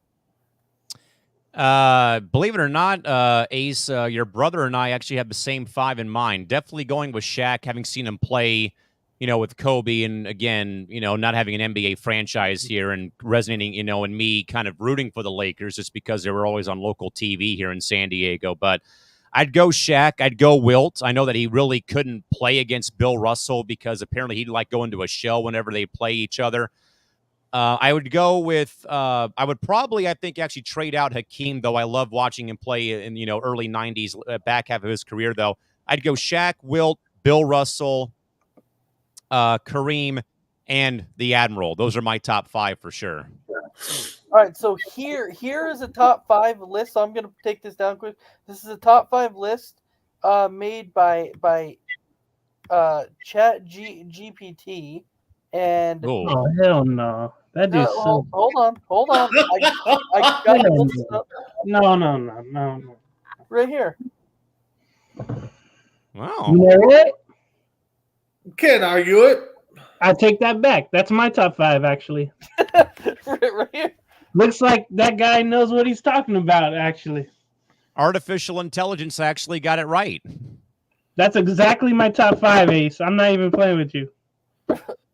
Believe it or not, Ace, your brother and I actually have the same 5 in mind. Definitely going with Shaq, having seen him play, with Kobe, and again, not having an NBA franchise here and resonating, and me kind of rooting for the Lakers just because they were always on local TV here in San Diego. But I'd go Shaq. I'd go Wilt. I know that he really couldn't play against Bill Russell because apparently he'd go into a shell whenever they play each other. I would go with I would probably, I think, actually trade out Hakeem, though I love watching him play in, early 90s, back half of his career, though. I'd go Shaq, Wilt, Bill Russell, Kareem, and the Admiral. Those are my top 5 for sure. All right, so here is a top 5 list. So I'm going to take this down quick. This is a top 5 list made by Chat GPT. And oh hell no, that dude's so. Hold on. I got to look this up. No. Right here. Wow. You know what? Can't argue it. I take that back. That's my top 5 actually. right here. Looks like that guy knows what he's talking about. Actually, artificial intelligence actually got it right. That's exactly my top 5, Ace. I'm not even playing with you.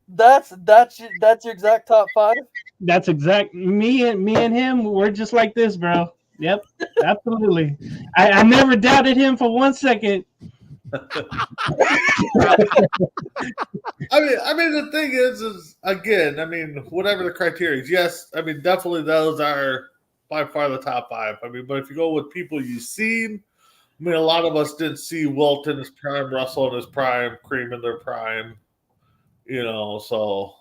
That's your exact top 5? That's exact. Me and him, we're just like this, bro. Yep, absolutely. I never doubted him for 1 second. I mean, the thing is again, I mean, whatever the criteria is, yes, I mean, definitely those are by far the top 5. I mean, but if you go with people you've seen, I mean, a lot of us didn't see Wilt in his prime, Russell in his prime, Kareem in their prime, so.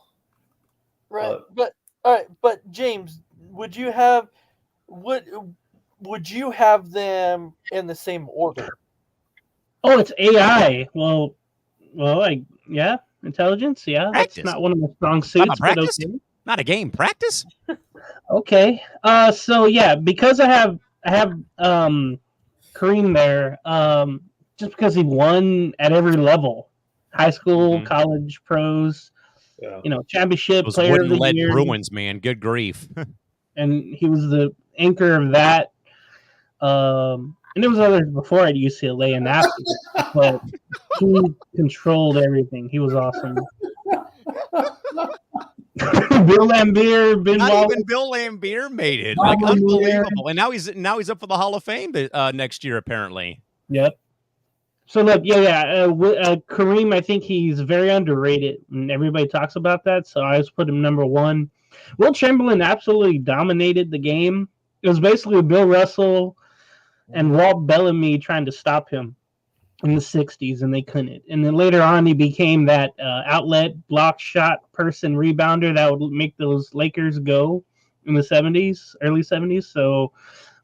Right, but all right, but James, would you have them in the same order? Oh, it's AI. Well, yeah, intelligence. Yeah, Practice. That's not one of my strong suits. But okay. Not a game. Practice. Okay. So yeah, because I have Kareem there, just because he won at every level, high school, college, pros, championship Those player of the wooden lead year. Bruins, man. Good grief. And he was the anchor of that. And there was others before at UCLA and after, but he controlled everything. He was awesome. Bill Lambier, Ben Not Wallace. even Bill Lambier made it. Bob Like Lambier. unbelievable. And now he's up for the Hall of Fame next year, apparently. Yep. So look, Kareem, I think he's very underrated, and everybody talks about that. So I just put him number one. Will Chamberlain absolutely dominated the game. It was basically Bill Russell and Walt Bellamy trying to stop him in the 60s, and they couldn't. And then later on, he became that outlet block shot person rebounder that would make those Lakers go in the 70s, early 70s. So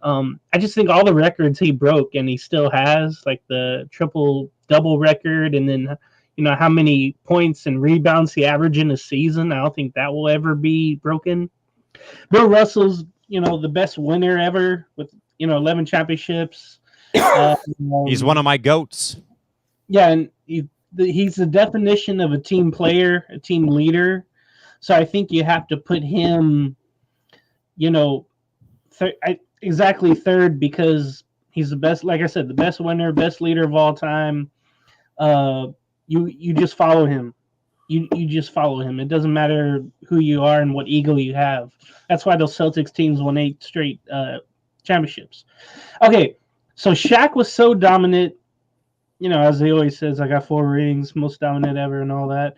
I just think all the records he broke, and he still has, like the triple-double record, and then how many points and rebounds he averaged in a season. I don't think that will ever be broken. Bill Russell's, the best winner ever with 11 championships. He's one of my goats. Yeah, and he's the definition of a team player, a team leader. So I think you have to put him, exactly third, because he's the best. Like I said, the best winner, best leader of all time. You just follow him. You just follow him. It doesn't matter who you are and what ego you have. That's why those Celtics teams won 8 straight championships. Okay, so Shaq was so dominant. As he always says, I got 4 rings, most dominant ever, and all that.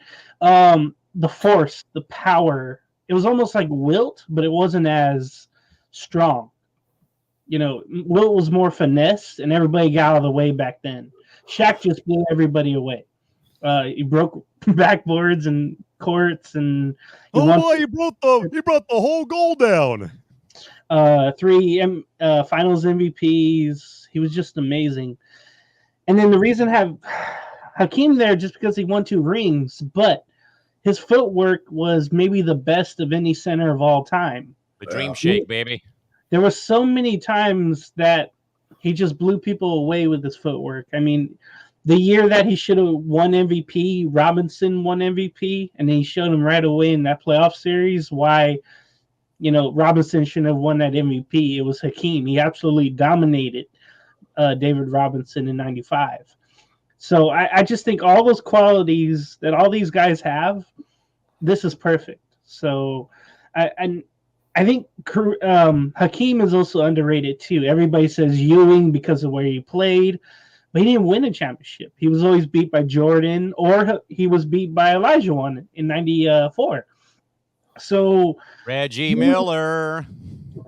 The force, the power. It was almost like Wilt, but it wasn't as strong. Wilt was more finesse, and everybody got out of the way back then. Shaq just blew everybody away. He broke backboards and courts, and he brought the whole goal down. 3 Finals MVPs. He was just amazing. And then the reason have Hakeem there just because he won 2 rings, but his footwork was maybe the best of any center of all time. The dream shake, baby. There were so many times that he just blew people away with his footwork. I mean, the year that he should have won MVP, Robinson won MVP, and he showed him right away in that playoff series why, Robinson shouldn't have won that MVP. It was Hakeem. He absolutely dominated David Robinson in '95. So I just think all those qualities that all these guys have, this is perfect. So I think Hakeem is also underrated too. Everybody says Ewing because of where he played, but he didn't win a championship. He was always beat by Jordan, or he was beat by Elijah in '94. So Reggie Miller.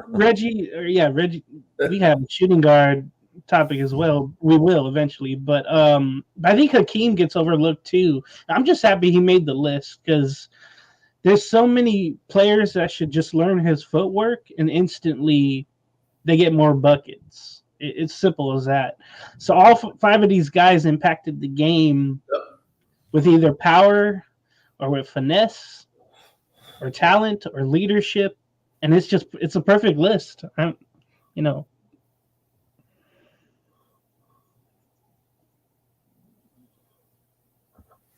Reggie. We have a shooting guard topic as well. We will eventually, but I think Hakeem gets overlooked too. I'm just happy he made the list because there's so many players that should just learn his footwork and instantly they get more buckets. It's simple as that. So all 5 of these guys impacted the game with either power or with finesse or talent or leadership, and it's a perfect list.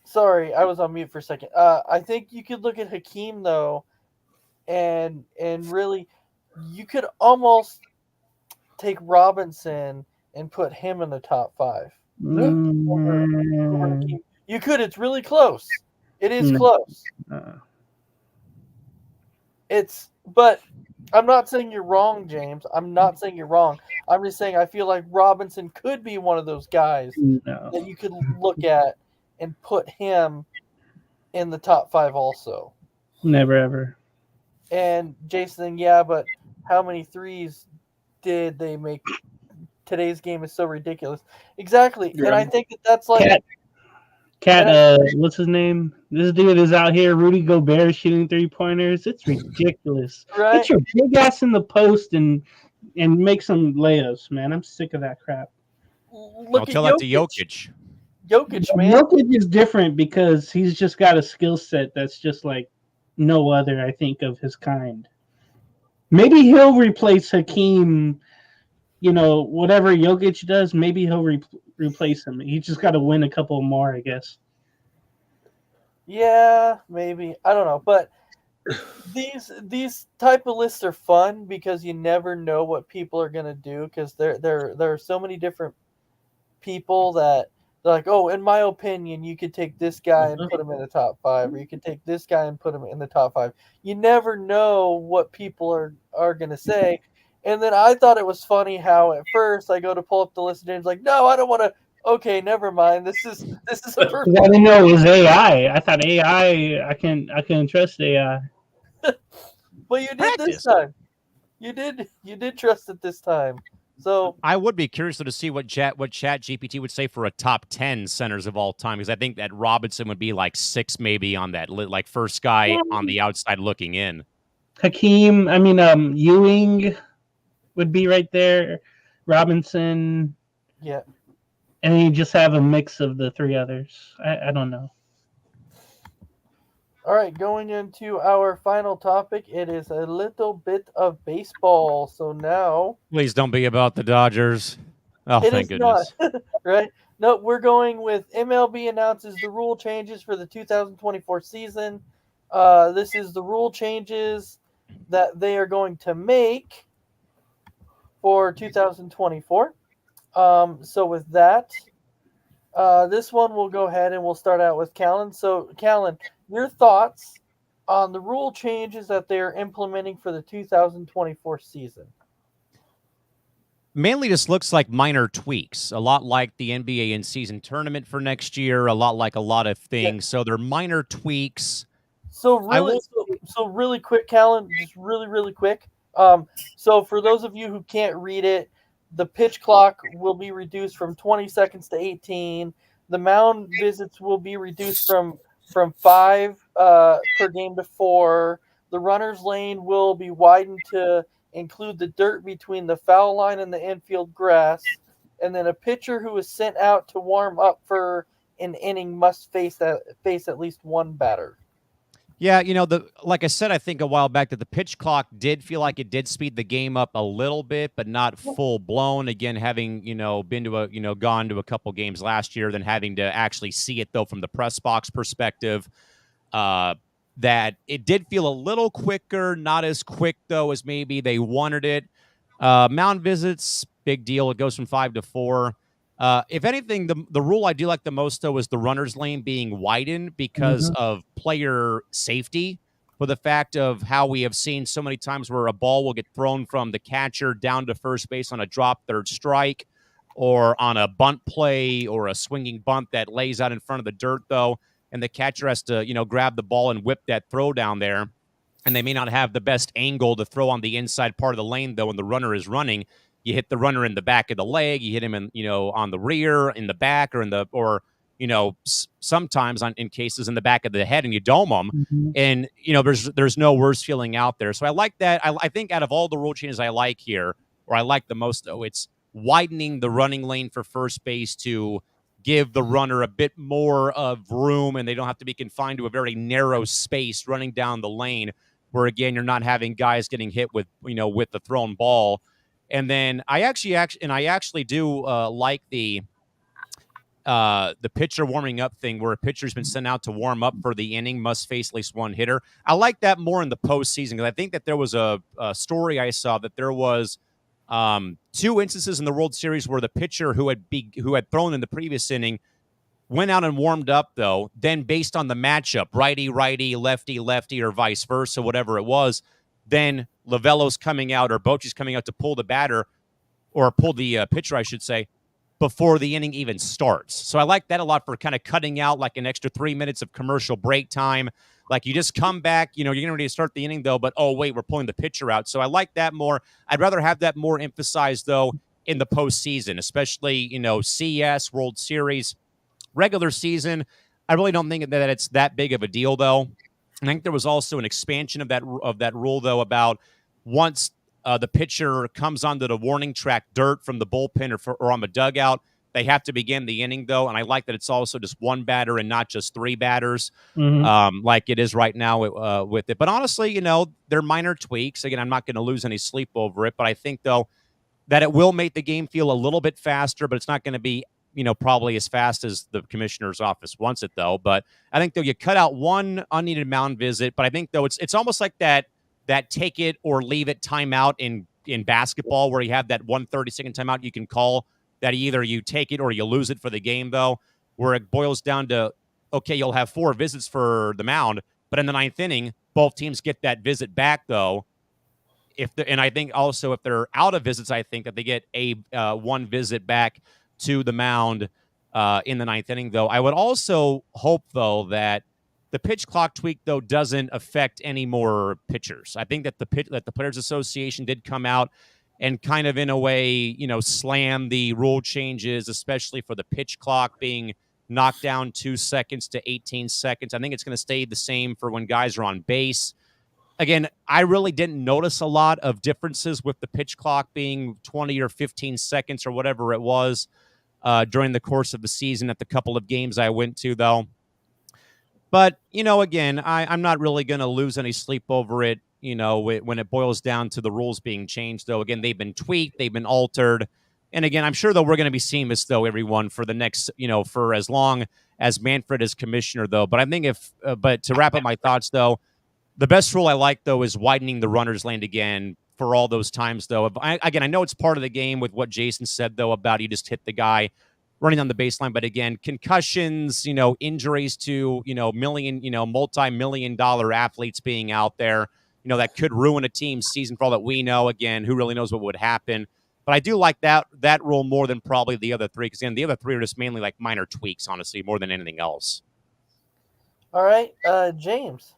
Sorry, I was on mute for a second. I think you could look at Hakeem though, and really, you could almost take Robinson and put him in the top 5. Over Hakeem. You could. It's really close. It is close. But I'm not saying you're wrong, James. I'm not saying you're wrong. I'm just saying I feel like Robinson could be one of those guys that you could look at and put him in the top 5 also. Never ever. And Jason, yeah, but how many threes did they make? Today's game is so ridiculous. Exactly. Yeah. And I think that's like Cat, what's his name? This dude is out here, Rudy Gobert, shooting 3-pointers. It's ridiculous. Right? Get your big ass in the post and make some layups, man. I'm sick of that crap. I'll tell that to Jokic. Jokic, man. Jokic is different because he's just got a skill set that's just like no other, I think, of his kind. Maybe he'll replace Hakeem, whatever Jokic does, maybe he'll replace him. He just got to win a couple more, I guess. Yeah, maybe. I don't know. But these type of lists are fun because you never know what people are gonna do because there are so many different people that they're like, oh, in my opinion, you could take this guy and put him in the top 5, or you could take this guy and put him in the top 5. You never know what people are gonna say. And then I thought it was funny how at first I go to pull up the list and James like, no, I don't want to. Okay, never mind. This is a perfect. I didn't know it was AI. I thought AI. I couldn't trust AI. But you did this Practice. time. You did trust it this time. So I would be curious to see what Chat GPT would say for a top 10 centers of all time, because I think that Robinson would be like 6 maybe on that, like first guy on the outside looking in. Hakeem, Ewing would be right there. Robinson, yeah. and you just have a mix of the 3 others. I don't know. All right, going into our final topic, it is a little bit of baseball. So now Please don't be about the Dodgers. Oh, it thank is goodness. not right. No, we're going with MLB announces the rule changes for the 2024 season. This is the rule changes that they are going to make for 2024. So with that, this one we'll go ahead and we'll start out with Callan. So Callan, your thoughts on the rule changes that they're implementing for the 2024 season? Mainly just looks like minor tweaks, a lot like the NBA in-season tournament for next year, a lot like a lot of things. So they're minor tweaks. So really quick, Callan, just really quick. So for those of you who can't read it, the pitch clock will be reduced from 20 seconds to 18. The mound visits will be reduced from 5 per game to 4. The runner's lane will be widened to include the dirt between the foul line and the infield grass. And then a pitcher who is sent out to warm up for an inning must face at least one batter. Yeah, like I said, I think a while back that the pitch clock did feel like it did speed the game up a little bit, but not full blown. Again, having, been to gone to a couple games last year, then having to actually see it though from the press box perspective, that it did feel a little quicker, not as quick though as maybe they wanted it. Mound visits, big deal. It goes from 5 to 4. If anything, the rule I do like the most, though, is the runner's lane being widened because of player safety, for the fact of how we have seen so many times where a ball will get thrown from the catcher down to first base on a drop third strike or on a bunt play or a swinging bunt that lays out in front of the dirt, though, and the catcher has to, grab the ball and whip that throw down there. And they may not have the best angle to throw on the inside part of the lane, though, when the runner is running. You hit the runner in the back of the leg. You hit him in, on the rear, in the back, sometimes in cases in the back of the head, and you dome them. Mm-hmm. And there's no worse feeling out there. So I like that. I think out of all the rule changes I like here, or I like the most, though, it's widening the running lane for first base to give the runner a bit more of room, and they don't have to be confined to a very narrow space running down the lane, where again you're not having guys getting hit with the thrown ball. And then I actually do like the pitcher warming up thing, where a pitcher's been sent out to warm up for the inning, must face at least one hitter. I like that more in the postseason, because I think that there was a story I saw that there was 2 instances in the World Series where the pitcher who had thrown in the previous inning went out and warmed up, though. Then based on the matchup, righty, lefty, or vice versa, whatever it was, then Lovello's coming out or Bochy's coming out to pull the batter, or pull the pitcher, I should say, before the inning even starts. So I like that a lot for kind of cutting out like an extra 3 minutes of commercial break time. Like you just come back, you're getting ready to start the inning, though, but oh, wait, we're pulling the pitcher out. So I like that more. I'd rather have that more emphasized, though, in the postseason, especially, CS, World Series, regular season. I really don't think that it's that big of a deal, though. I think there was also an expansion of that rule, though, about once the pitcher comes onto the warning track dirt from the bullpen or on the dugout, they have to begin the inning, though. And I like that it's also just one batter and not just 3 batters, like it is right now with it. But honestly, they're minor tweaks. Again, I'm not going to lose any sleep over it. But I think, though, that it will make the game feel a little bit faster, but it's not going to be probably as fast as the commissioner's office wants it, though. But I think, though, you cut out one unneeded mound visit. But I think, though, it's almost like that take it or leave it timeout in basketball, where you have that 1 30-second timeout you can call, that either you take it or you lose it for the game, though, where it boils down to, okay, you'll have 4 visits for the mound, but in the 9th inning, both teams get that visit back, though. And I think also if they're out of visits, I think that they get a 1 visit back to the mound in the 9th inning, though. I would also hope, though, that the pitch clock tweak, though, doesn't affect any more pitchers. I think that the Players Association did come out and kind of, in a way, slam the rule changes, especially for the pitch clock being knocked down 2 seconds to 18 seconds. I think it's going to stay the same for when guys are on base. Again, I really didn't notice a lot of differences with the pitch clock being 20 or 15 seconds or whatever it was during the course of the season at the couple of games I went to, though. But, again, I'm not really going to lose any sleep over it, when it boils down to the rules being changed, though. Again, they've been tweaked, they've been altered. And again, I'm sure, though, we're going to be seeing this, though, everyone, for the next, for as long as Manfred is commissioner, though. But I think but to wrap up my thoughts, though, the best rule I like, though, is widening the runner's lane again for all those times, though. I know it's part of the game with what Jason said, though, about you just hit the guy running on the baseline. But again, concussions, injuries to, multi-million-dollar athletes being out there, that could ruin a team's season for all that we know. Again, who really knows what would happen? But I do like that rule more than probably the other 3, because, again, the other 3 are just mainly like minor tweaks, honestly, more than anything else. All right, James.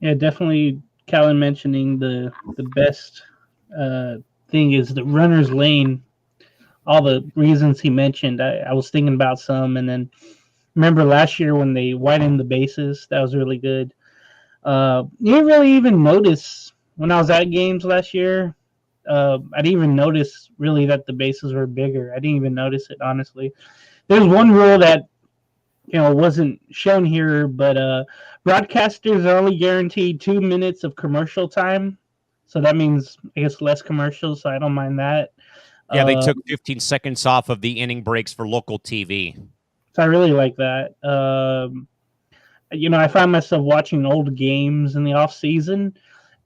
Yeah, definitely. Callan mentioning the best thing is the runner's lane. All the reasons he mentioned, I was thinking about some, and then remember last year when they widened the bases, that was really good. You didn't really even notice when I was at games last year. I didn't even notice really that the bases were bigger. I didn't even notice it, honestly. There's one rule that wasn't shown here, but broadcasters are only guaranteed 2 minutes of commercial time. So that means, I guess, less commercials, so I don't mind that. Yeah, they took 15 seconds off of the inning breaks for local TV. So I really like that. I find myself watching old games in the off season,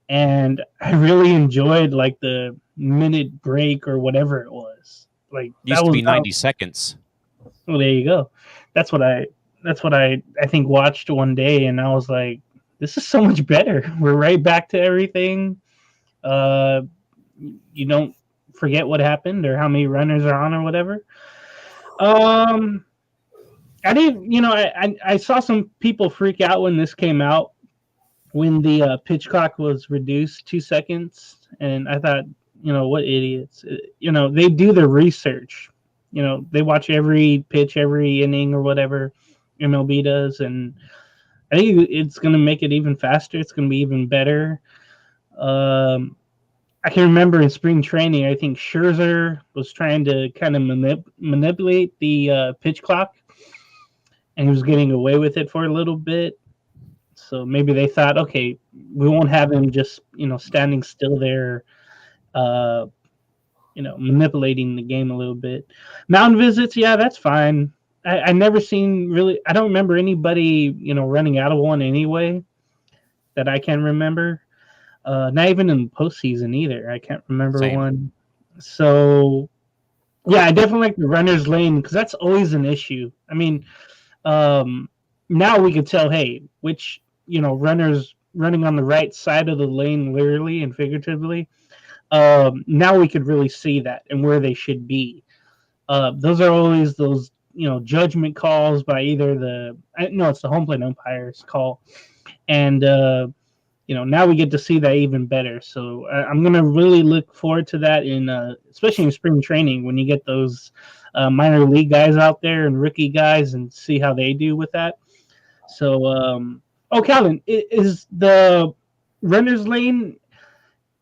and I really enjoyed like the minute break or whatever it was. Like used to be 90 seconds. Well, there you go. That's what I think watched one day, and I was like, this is so much better. We're right back to everything. You don't forget what happened or how many runners are on or whatever. I didn't, I saw some people freak out when this came out, when the pitch clock was reduced 2 seconds, and I thought, what idiots. They do their research. They watch every pitch, every inning or whatever MLB does, and I think it's going to make it even faster. It's going to be even better. I can remember in spring training, I think Scherzer was trying to kind of manipulate the pitch clock, and he was getting away with it for a little bit. So maybe they thought, okay, we won't have him just, standing still there, manipulating the game a little bit. Mound visits, yeah, that's fine. I never seen really, I don't remember anybody, running out of one anyway that I can remember. Not even in postseason either. I can't remember one. So, yeah, I definitely like the runner's lane because that's always an issue. I mean, now we could tell, hey, which, runners running on the right side of the lane, literally and figuratively. Now we could really see that and where they should be. Those are always those, judgment calls by either it's the home plate umpire's call. And, now we get to see that even better. So I'm going to really look forward to that especially in spring training when you get those minor league guys out there and rookie guys and see how they do with that. So, Calvin, is the runner's lane,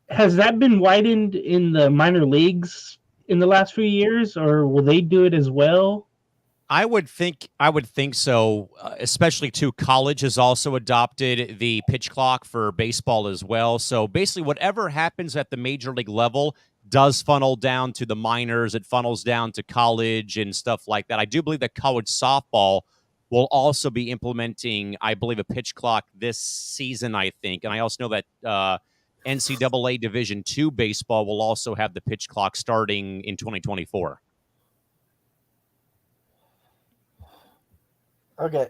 has that been widened in the minor leagues in the last few years, or will they do it as well? I would think so, especially too. College has also adopted the pitch clock for baseball as well. So basically, whatever happens at the major league level does funnel down to the minors. It funnels down to college and stuff like that. I do believe that college softball will also be implementing, I believe, a pitch clock this season, I think. And I also know that NCAA Division II baseball will also have the pitch clock starting in 2024. Okay.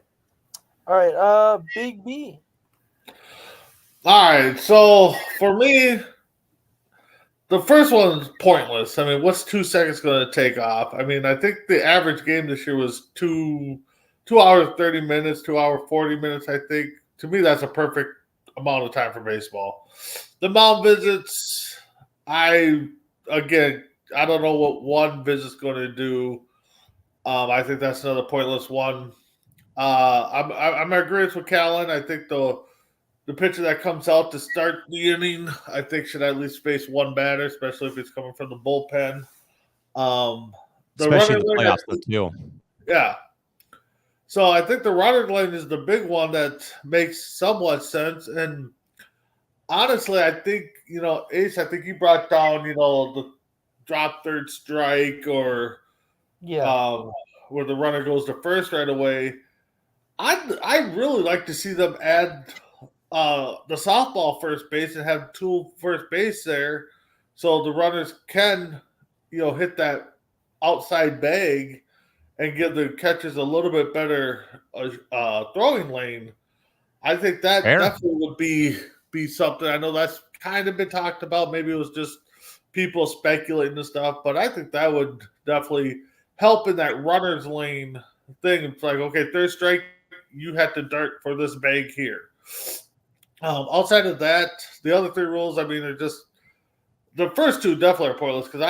All right. Big B. All right. So for me, the first one's pointless. I mean, what's 2 seconds going to take off? I mean, I think the average game this year was 2 hours 30 minutes, 2 hour 40 minutes. I think to me that's a perfect amount of time for baseball. The mound visits, I don't know what one visit's going to do. I think that's another pointless one. I'm in agreement with Callan. I think the pitcher that comes out to start the inning, I think should at least face one batter, especially if it's coming from the bullpen. Especially in the playoffs, though, too. Yeah. So I think the runner lane is the big one that makes somewhat sense. And honestly, I think, Ace, I think you brought down, the drop third strike or where the runner goes to first right away. I'd really like to see them add the softball first base and have two first base there so the runners can, hit that outside bag and give the catchers a little bit better throwing lane. I think that definitely would be something. I know that's kind of been talked about. Maybe it was just people speculating and stuff, but I think that would definitely help in that runner's lane thing. It's like, okay, third strike, you have to dart for this bag here. Outside of that, the other three rules, I mean, are just the first two definitely are pointless because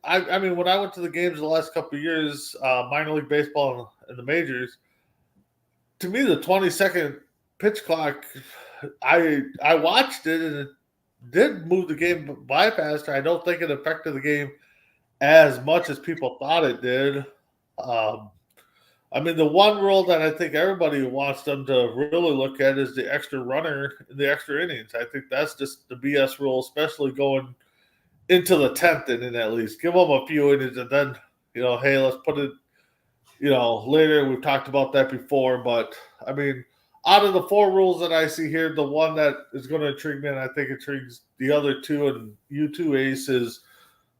I mean, when I went to the games the last couple of years, minor league baseball and the majors, to me, the 20-second pitch clock, I watched it and it did move the game by faster. I don't think it affected the game as much as people thought it did. I mean, the one rule that I think everybody wants them to really look at is the extra runner in the extra innings. I think that's just the BS rule, especially going into the 10th inning at least. Give them a few innings and then, hey, let's put it, later. We've talked about that before. But, I mean, out of the four rules that I see here, the one that is going to intrigue me, and I think intrigues the other two, and you too, Ace, is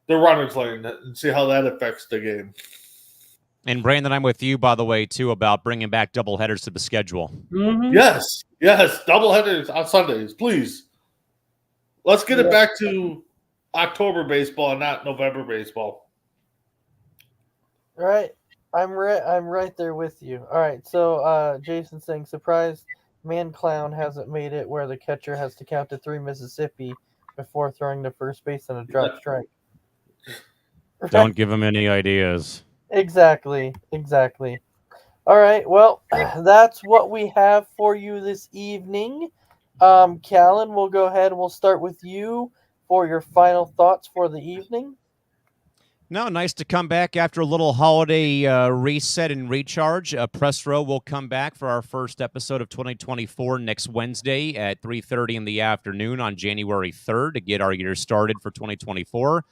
the runner's lane and see how that affects the game. And Brandon, I'm with you, by the way, too, about bringing back doubleheaders to the schedule. Mm-hmm. Yes, doubleheaders on Sundays, please. Let's get it back to October baseball, not November baseball. All right, I'm right there with you. All right, so Jason's saying surprised Man Clown hasn't made it where the catcher has to count to 3 Mississippi before throwing to first base on a drop strike. Right? Don't give him any ideas. Exactly. All right, well, that's what we have for you this evening. Callan, we'll go ahead and we'll start with you for your final thoughts for the evening. No, nice to come back after a little holiday reset and recharge. Press Row will come back for our first episode of 2024 next Wednesday at 3:30 in the afternoon on January 3rd to get our year started for 2024.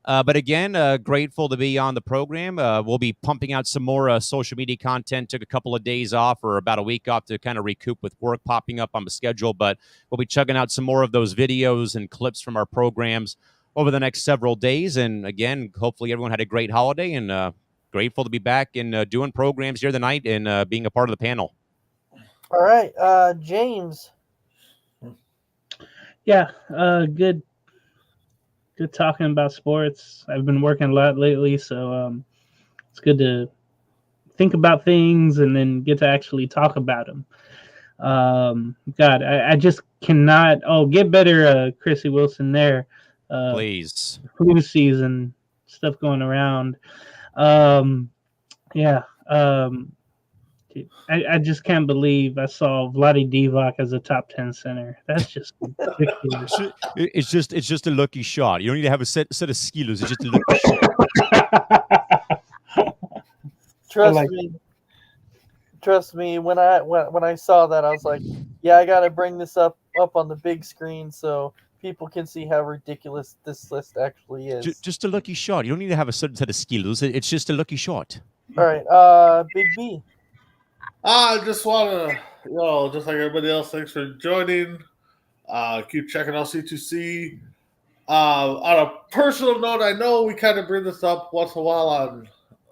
But again, grateful to be on the program. We'll be pumping out some more social media content. Took a couple of days off or about a week off to kind of recoup with work popping up on the schedule. But we'll be chugging out some more of those videos and clips from our programs over the next several days. And again, hopefully everyone had a great holiday and grateful to be back and doing programs here tonight and being a part of the panel. All right, James. Yeah, good talking about sports. I've been working a lot lately, so it's good to think about things and then get to actually talk about them. God, I just cannot. Oh, get better, Chrissy Wilson there. Please. Flu season stuff going around. I just can't believe I saw Vlade Divac as a top 10 center. That's just ridiculous. It's just a lucky shot. You don't need to have a set of skills. It's just a lucky shot. Trust me. When I saw that, I was like, yeah, I got to bring this up on the big screen so people can see how ridiculous this list actually is. Just a lucky shot. You don't need to have a certain set of skills. It's just a lucky shot. All right, Big B. I just want to, just like everybody else, thanks for joining. Keep checking out C2C. On a personal note, I know we kind of bring this up once in a while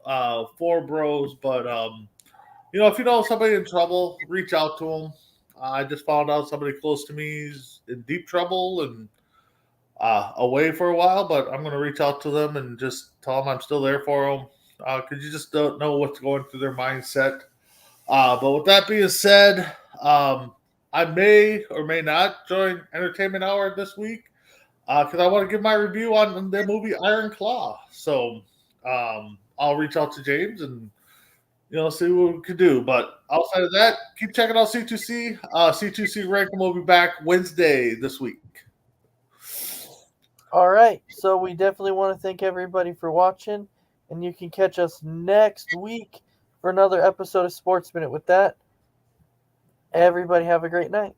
on Four Bros, but if you know somebody in trouble, reach out to them. I just found out somebody close to me is in deep trouble and away for a while, but I'm going to reach out to them and just tell them I'm still there for them because you just don't know what's going through their mindset. But with that being said, I may or may not join Entertainment Hour this week because I want to give my review on the movie Iron Claw. So I'll reach out to James and see what we could do. But outside of that, keep checking out C2C. C2C Rankin will be back Wednesday this week. All right, so we definitely want to thank everybody for watching, and you can catch us next week for another episode of Sports Minute. With that, everybody have a great night.